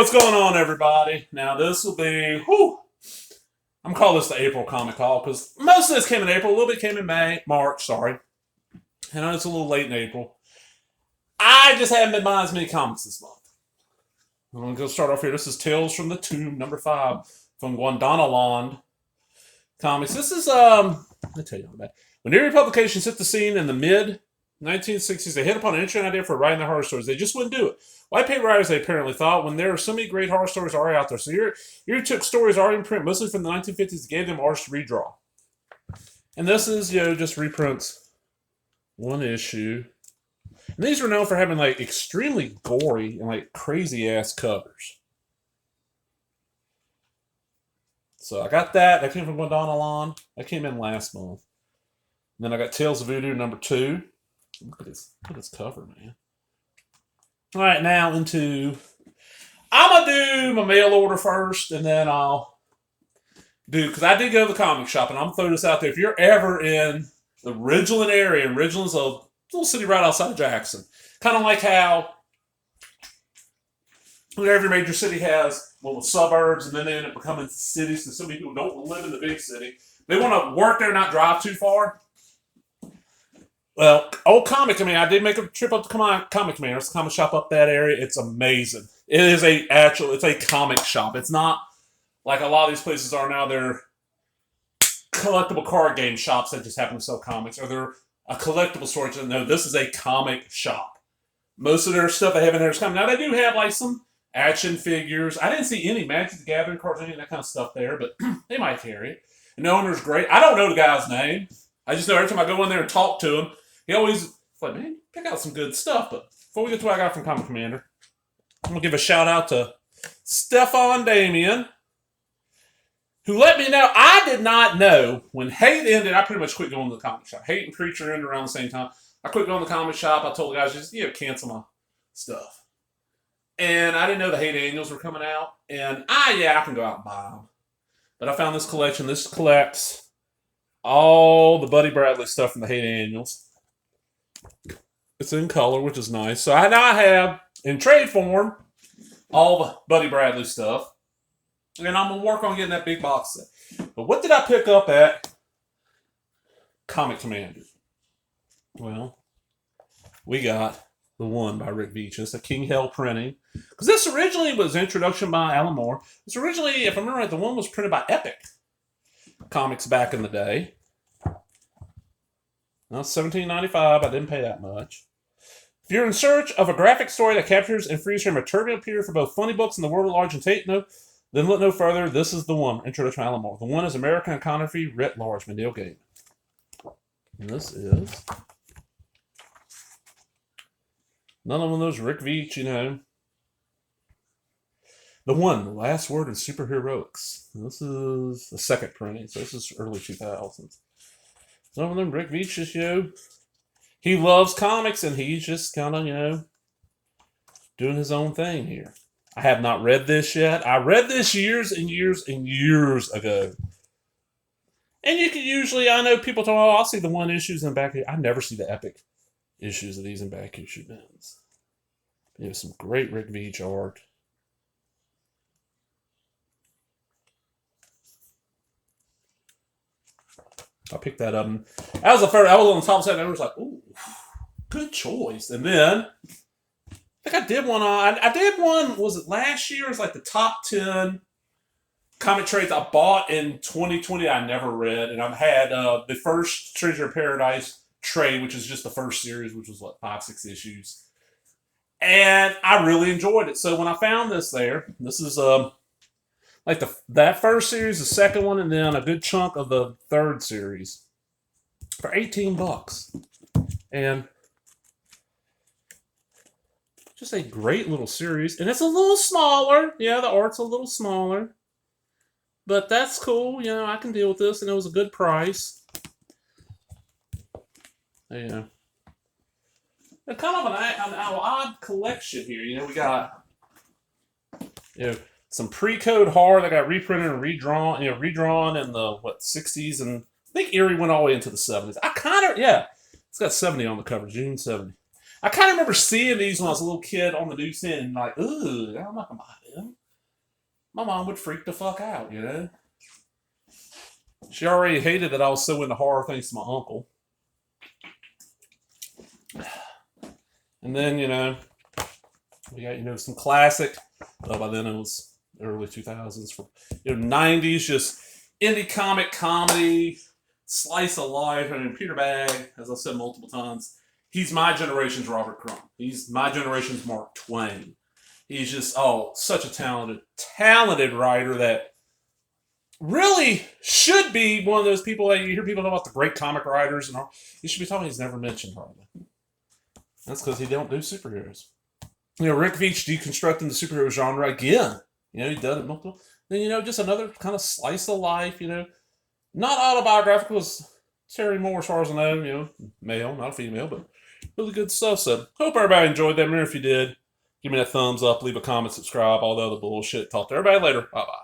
what's going on, everybody? Now, this will be, I'm calling this the April comic haul because most of this came in April. A little bit came in March, sorry. I know it's a little late in April. I just haven't been buying as many comics this month. I'm going to go start off here. This is Tales from the Tomb, number 5, from Gwendolyn Comics. This is, let me tell you about that. When Eerie Publications hit the scene in the mid-1960s, they hit upon an interesting idea for writing their horror stories. They just wouldn't do it. White paper writers, they apparently thought, when there are so many great horror stories already out there. So Eerie took stories already in print, mostly from the 1950s, and gave them artists to redraw. And this is, just reprints one issue. And these were known for having, extremely gory and, crazy-ass covers. So I got that. That came from Gwendolyn. That came in last month. And then I got Tales of Voodoo, number 2. Look at this cover, man. All right, now I'm going to do my mail order first, and then I'll do, because I did go to the comic shop, and I'm going to throw this out there. If you're ever in the Ridgeland area, and Ridgeland's a little city right outside of Jackson, kind of like how every major city has little suburbs, and then they end up becoming cities, because so many people don't live in the big city. They want to work there, not drive too far. Well, Old Comic Commander, I did make a trip up to Comic Commander. It's a comic shop up that area. It's amazing. It is it's a comic shop. It's not like a lot of these places are now. They're collectible card game shops that just happen to sell comics, or they're a collectible store. No, this is a comic shop. Most of their stuff they have in there is coming. Now, they do have some action figures. I didn't see any Magic the Gathering cards, any of that kind of stuff there, but they might carry it. And the owner's great. I don't know the guy's name. I just know every time I go in there and talk to him, he always like, man, pick out some good stuff. But before we get to what I got from Comic Commander, I'm going to give a shout out to Stefan Damien, who let me know. I did not know when Hate ended. I pretty much quit going to the comic shop. Hate and Creature ended around the same time. I quit going to the comic shop. I told the guys, just, cancel my stuff. And I didn't know the Hate Annuals were coming out. And I can go out and buy them. But I found this collection. This collects all the Buddy Bradley stuff from the Hate Annuals. It's in color, which is nice. So I now have, in trade form, all the Buddy Bradley stuff. And I'm going to work on getting that big box set. But what did I pick up at Comic Commander? Well, we got the one by Rick Veitch. It's a King Hell printing. Because this originally was introduction by Alan Moore. This originally, if I remember right, the one was printed by Epic Comics back in the day. Now, $17.95. I didn't pay that much. If you're in search of a graphic story that captures and frees from a turbulent period for both funny books and the world at large and then look no further. This is the one. Introduction to Alan Moore. The one is American Iconography writ large by Neil Gaiman. And this is another one of those Rick Veitch, the one, The Last Word in Superheroics. This is the second printing, so this is early 2000s. Some of them, Rick Veitch just, he loves comics, and he's just kind of, doing his own thing here. I have not read this yet. I read this years and years and years ago. And you can usually, I know people talk, I'll see the one issues in back. I never see the Epic issues of these in back issue bins. Some great Rick Veitch art. I picked that up. And that was the first. I was on the top of the set, and I was like, "Ooh, good choice." And then I think I did one on. I did one. Was it last year? It was the top 10 comic trades I bought in 2020. I never read, and I've had the first Treasure of Paradise trade, which is just the first series, which was 5-6 issues, and I really enjoyed it. So when I found this this is that first series, the second one, and then a good chunk of the third series for $18. And just a great little series. And it's a little smaller. Yeah, the art's a little smaller. But that's cool. I can deal with this. And it was a good price. Yeah. And kind of an odd collection here. We got some pre-code horror that got reprinted and redrawn in the 60s, and I think Eerie went all the way into the 70s. It's got 70 on the cover, June 70. I kind of remember seeing these when I was a little kid on the newsstand and like, ooh, I'm not gonna buy them. My mom would freak the fuck out, you know. She already hated that I was so into horror thanks to my uncle. And then, you know, we got, you know, some classic. Well, by then it was early 2000s. You know, 90s, just indie comic comedy, slice of life. I mean, Peter Bagge, as I've said multiple times, he's my generation's Robert Crumb. He's my generation's Mark Twain. He's just, such a talented writer that really should be one of those people that you hear people talk about the great comic writers and all. You should be talking, he's never mentioned hardly. That's because he don't do superheroes. You know, Rick Veitch deconstructing the superhero genre again. You know, he done it multiple. Then, you know, just another kind of slice of life, you know. Not autobiographical as Terry Moore, as far as I know, you know, male, not a female, but really good stuff. So, hope everybody enjoyed that. Remember, if you did, give me that thumbs up, leave a comment, subscribe, all the other bullshit. Talk to everybody later. Bye-bye.